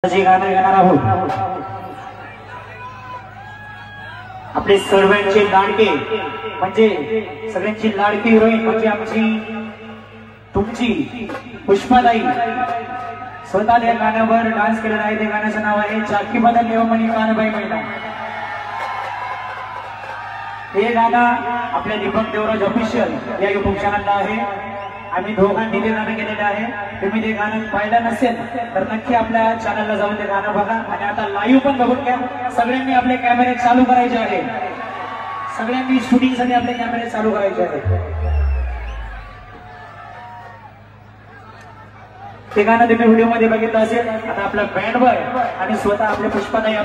जे गाणं गाणार आहोत आपले सर्वांचे लाडके म्हणजे सगळ्यांची लाडकी हिरोईन म्हणजे आमची तुमची पुष्पाताई स्वतः या गाण्यावर डान्स केलेला आहे। ते गाण्याचं नाव आहे चाकी बदल देवमणी कानबाई महिला। हे गाणं आपल्या दीपक देवराज ऑफिशियल या युट्यूब चॅनलला आहे। आम्ही दोघांनी ते गाणं केलेलं आहे। तुम्ही ते गाणं पाहिलं नसेल तर नक्की आपल्या चॅनलला जाऊन ते गाणं बघा आणि आता लाईव्ह पण बघून घ्या। सगळ्यांनी आपले कॅमेरे चालू करायचे आहे, सगळ्यांनी शूटिंगसाठी आपले कॅमेरे चालू करायचे आहेत। ते गाणं तुम्ही व्हिडिओ मध्ये बघितलं असेल। आता आपला बँड बॉय आणि स्वतः आपले पुष्पाताई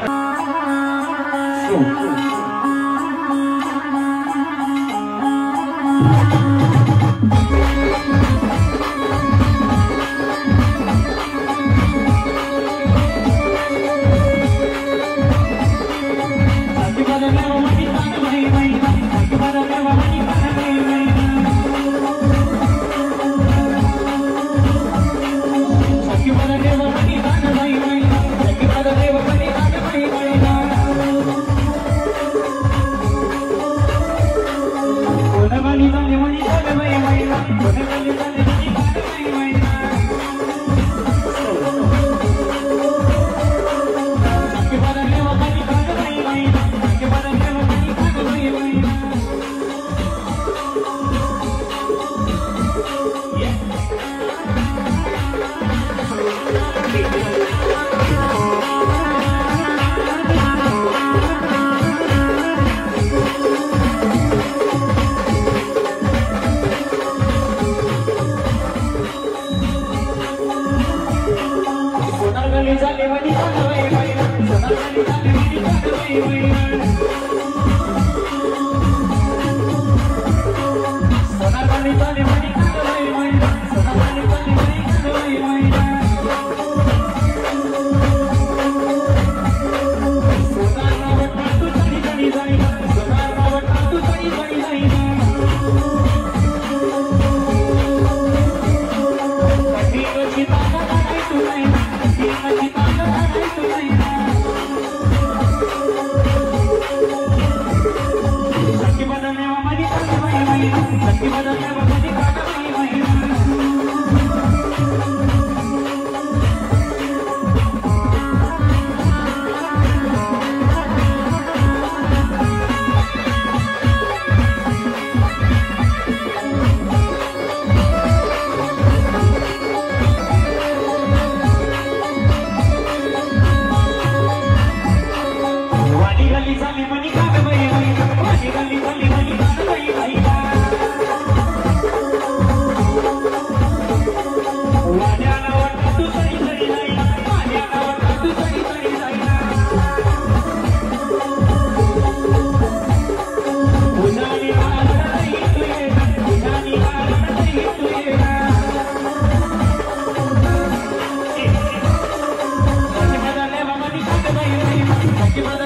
Give